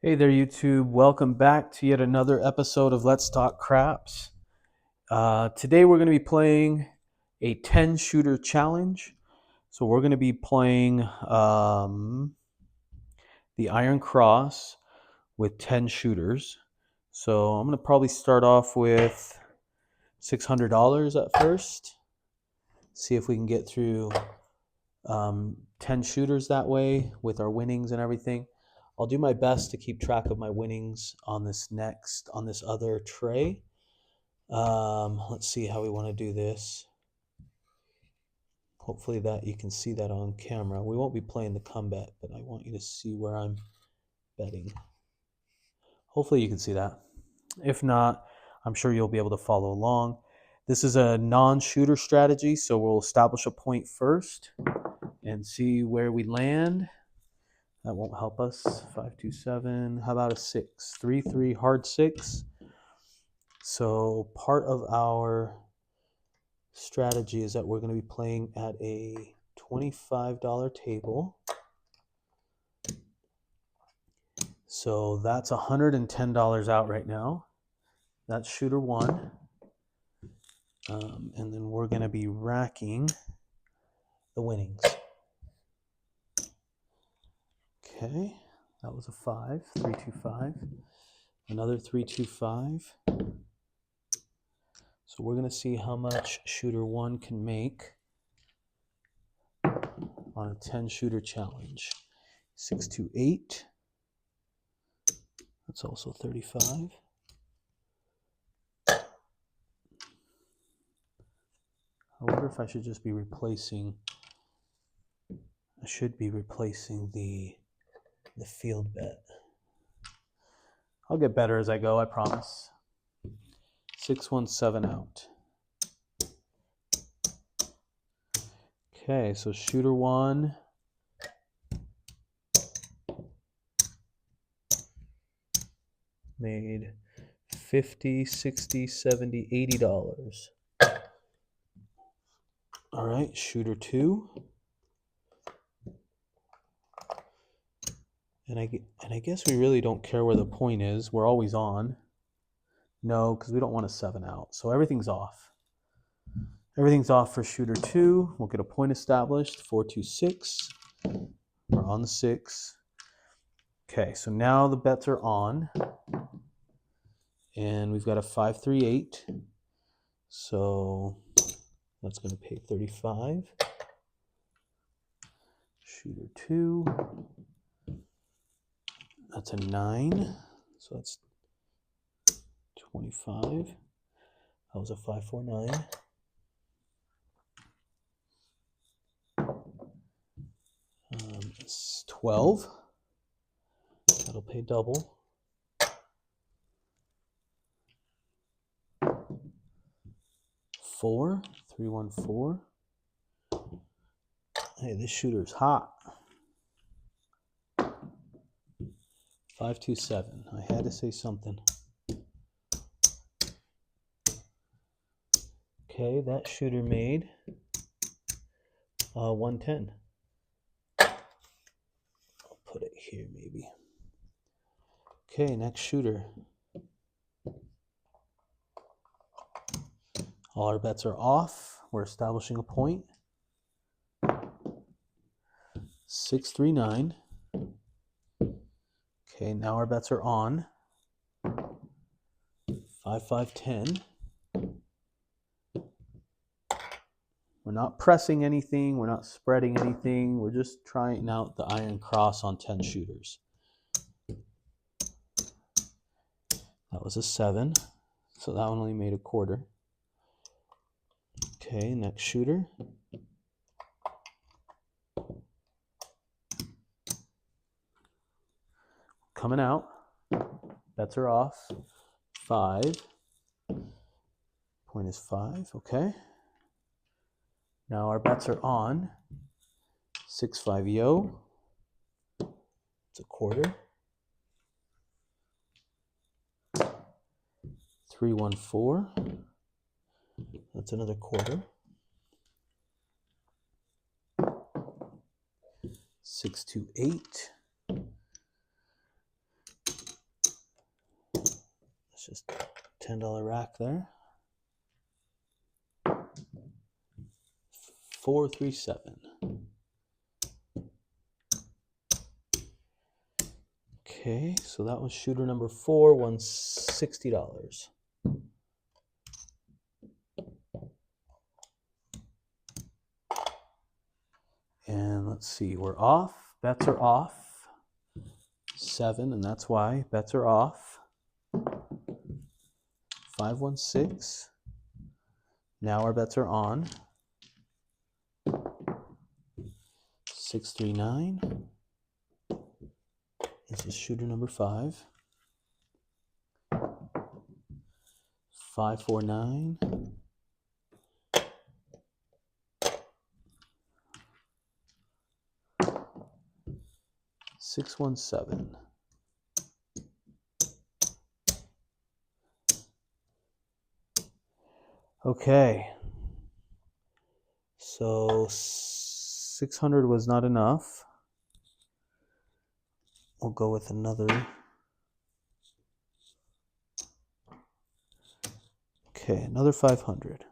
Hey there, YouTube. Welcome back to yet another episode of Let's Talk Craps. Today we're going to be playing a 10 shooter challenge. So we're going to be playing the Iron Cross with 10 shooters. So I'm going to probably start off with $600 at first. See if we can get through 10 shooters that way with our winnings and everything. I'll do my best to keep track of my winnings on this other tray. Let's see how we want to do this. Hopefully that you can see that on camera. We won't be playing the comeback, but I want you to see where I'm betting. Hopefully you can see that. If not, I'm sure you'll be able to follow along. This is a non-shooter strategy, so we'll establish a point first and see where we land. That won't help us. 527. How about a 6? 3-3 hard 6. So part of our strategy is that we're going to be playing at a $25 table. So that's $110 out right now. That's shooter one. And then we're going to be racking the winnings. Okay, that was a 5, 325. Another 325. So we're going to see how much shooter one can make on a 10 shooter challenge. 628. That's also 35. I wonder if I should just be replacing. I should be replacing the field bet. I'll get better as I go, I promise. 617 out. Okay, so shooter one. Made $50, $60, $70, $80. All right, shooter two. And I guess we really don't care where the point is. We're always on. No, because we don't want a 7 out. So everything's off. Everything's off for shooter two. We'll get a point established. 426. We're on the 6. Okay, so now the bets are on. And we've got a 538. So that's going to pay 35. Shooter two. That's a 9. So that's 25. That was a 549. It's 12. That'll pay double. 4, 314. Hey, this shooter's hot. 527. I had to say something. Okay, that shooter made 110. I'll put it here maybe. Okay, next shooter. All our bets are off. We're establishing a point. 639. Okay, now our bets are on. 5-5-10. We're not pressing anything. We're not spreading anything. We're just trying out the Iron Cross on 10 shooters. That was a 7. So that one only made a quarter. Okay, next shooter. Coming out. Bets are off. 5. Point is 5. Okay. Now our bets are on. 6-5 yo. It's a quarter. 3-1-4. That's another quarter. 6-2-8. just $10 rack there. 437. Okay, so that was shooter number 4, won $60. And let's see, we're off. Bets are off. 7, and that's why. Bets are off. 516. Now our bets are on. 639. This is shooter number 5. 549. 617. Okay. So 600 was not enough. We'll go with another. Okay, another 500.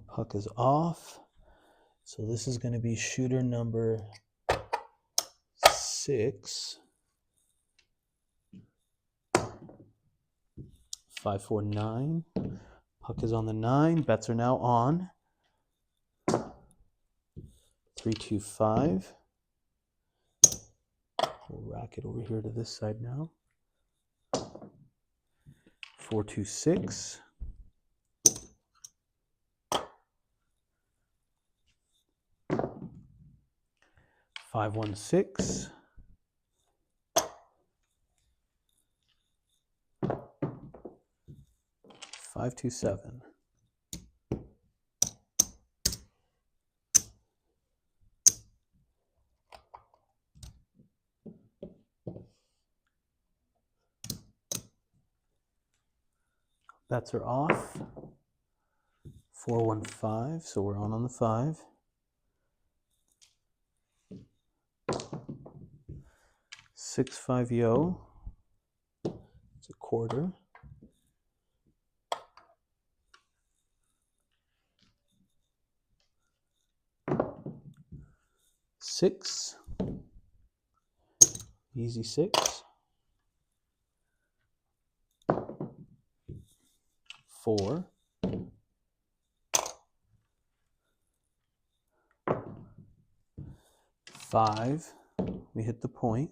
Puck is off. So this is going to be shooter number 6. 549. Puck is on the 9. Bets are now on. 325. We'll rack it over here to this side now. 426. 516. 527. Bets are off. 415, so we're on the 5. 6-5 yo. It's a quarter. 6. Easy 6. 4. 5. We hit the point.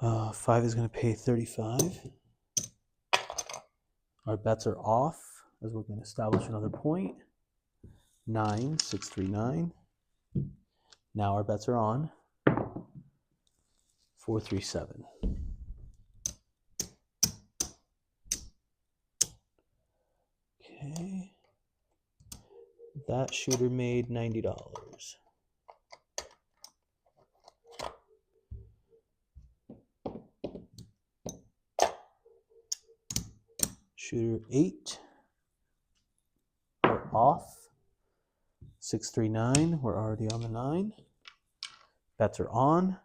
5 is going to pay 35. Our bets are off as we're going to establish another point. 9, 639. Now our bets are on. 437. Okay. That shooter made $90. Shooter 8. We're off. 639. We're already on the 9. Bets are on.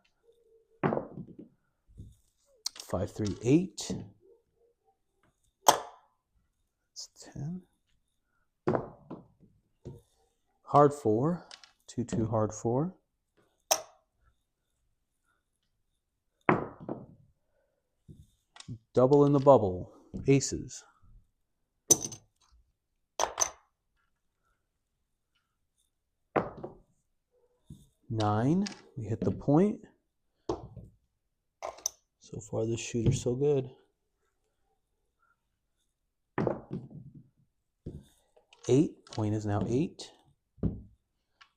538. That's 10. Hard 4. 2-2 hard 4. Double in the bubble. Aces. 9. We hit the point. So far, this shooter's so good. 8. Point is now 8.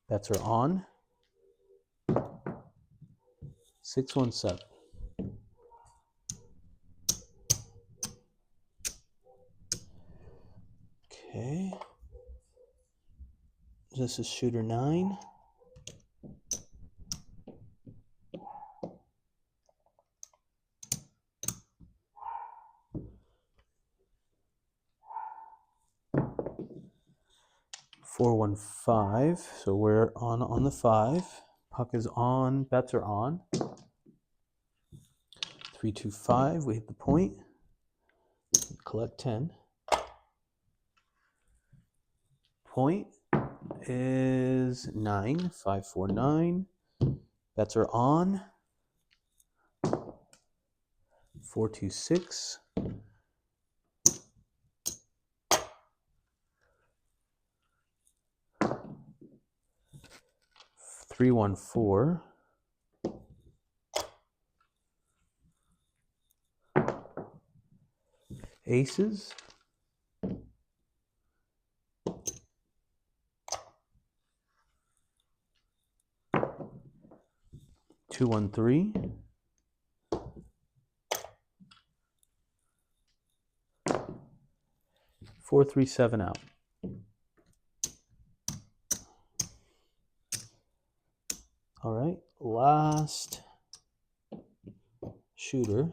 Bets are on. 617. Okay. This is shooter 9. 415. So we're on the 5. Puck is on. Bets are on. 325. We hit the point. Collect 10. Point is 9. 549. Bets are on. 426. 314. Aces. 213. 437 out. All right, last shooter.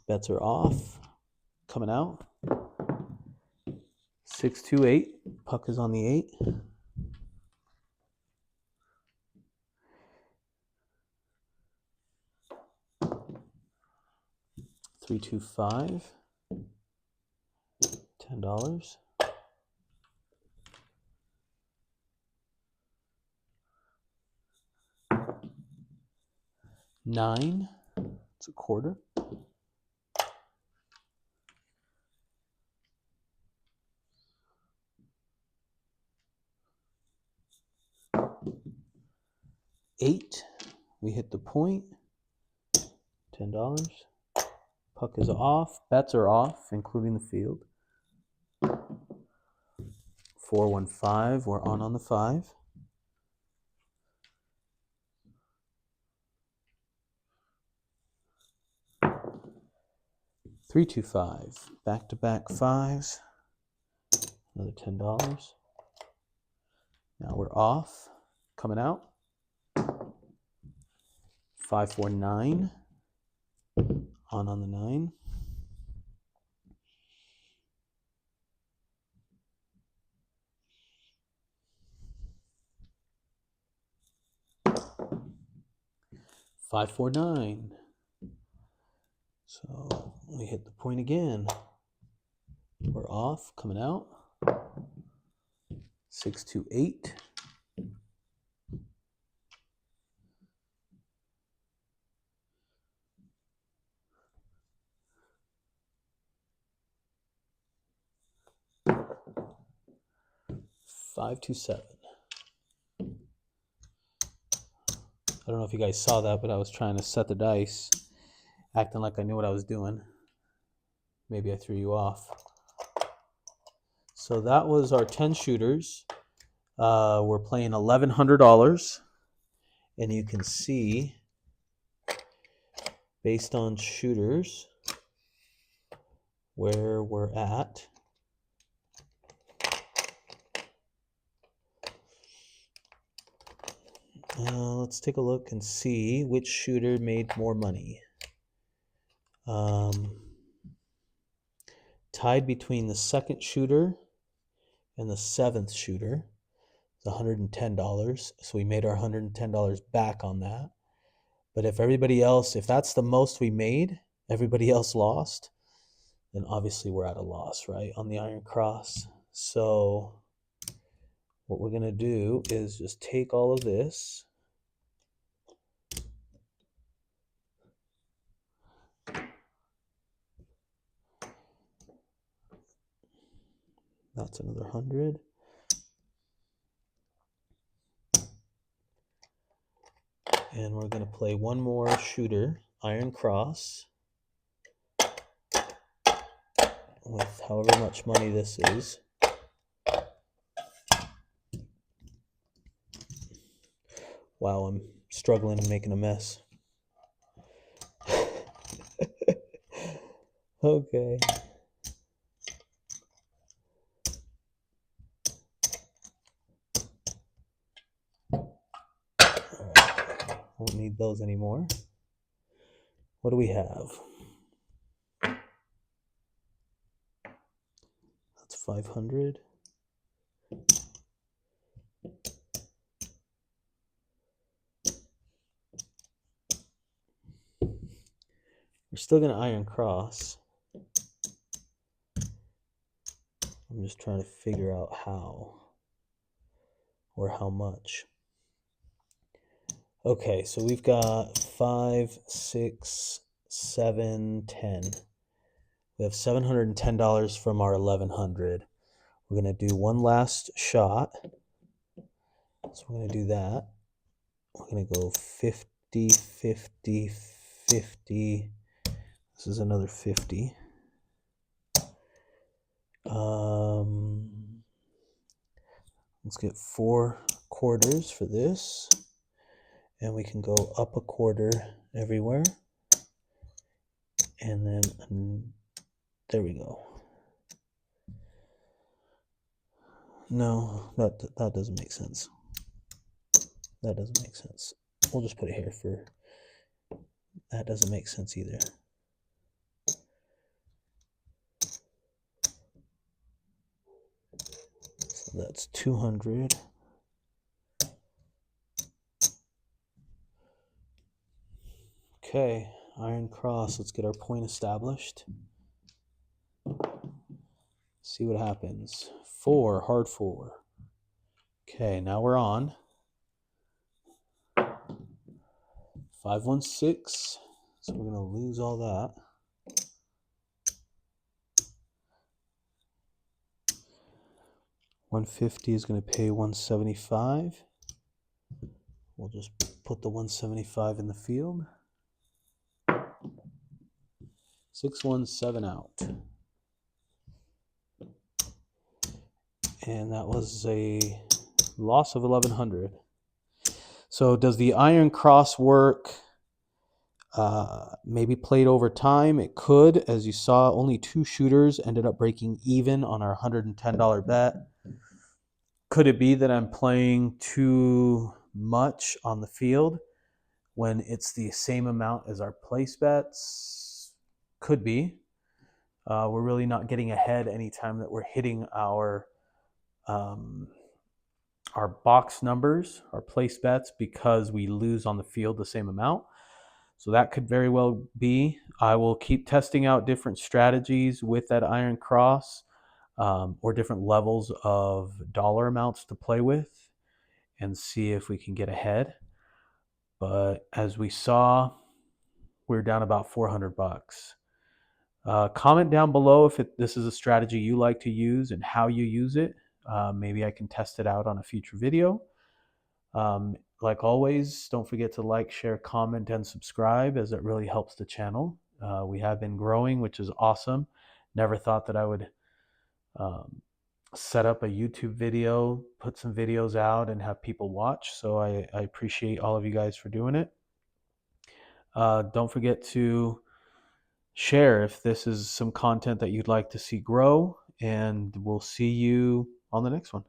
Bets are off. Coming out. 628. Puck is on the 8. 325. $10. 9. It's a quarter. 8. We hit the point. $10. Puck is off. Bets are off, including the field. 415. We're on the 5. 325. Back-to-back 5s. Another $10. Now we're off. Coming out. 549. On the 9. 549. So we hit the point again. We're off, coming out. 628. 527. I don't know if you guys saw that, but I was trying to set the dice, acting like I knew what I was doing. Maybe I threw you off. So that was our 10 shooters. We're playing $1,100. And you can see, based on shooters, where we're at. Let's take a look and see which shooter made more money. Tied between the second shooter and the 7th shooter. It's $110. So we made our $110 back on that. But if that's the most we made, everybody else lost, then obviously we're at a loss, right, on the Iron Cross. So what we're going to do is just take all of this. That's another 100. And we're going to play one more shooter, Iron Cross, with however much money this is. Wow, I'm struggling and making a mess. Okay. Won't need those anymore. What do we have? That's 500. still going to iron cross. I'm just trying to figure out how or how much. Okay, so we've got 5, 6, 7, 10. We have $710 from our 1100. We're going to do one last shot. So we're going to do that. We're going to go 50, 50, 50. This is another 50. Let's get 4 quarters for this. And we can go up a quarter everywhere. And then, there we go. No, that doesn't make sense. That doesn't make sense. We'll just put it here for... That doesn't make sense either. So that's 200. Okay, iron cross. Let's get our point established. See what happens. 4, hard 4. Okay, now we're on. 516. So we're going to lose all that. $150 is going to pay $175. We'll just put the $175 in the field. 617 out. And that was a loss of 1100. So does the iron cross work? Maybe played over time. It could. As you saw, only 2 shooters ended up breaking even on our $110 bet. Could it be that I'm playing too much on the field when it's the same amount as our place bets? Could be. We're really not getting ahead anytime that we're hitting our box numbers, our place bets, because we lose on the field the same amount. So that could very well be. I will keep testing out different strategies with that iron cross, or different levels of dollar amounts to play with and see if we can get ahead. But as we saw, we're down about $400. Comment down below if this is a strategy you like to use and how you use it. Maybe I can test it out on a future video. Like always, don't forget to like, share, comment, and subscribe, as it really helps the channel. We have been growing, which is awesome. Never thought that I would set up a YouTube video, put some videos out, and have people watch. So I appreciate all of you guys for doing it. Don't forget to share if this is some content that you'd like to see grow, and we'll see you on the next one.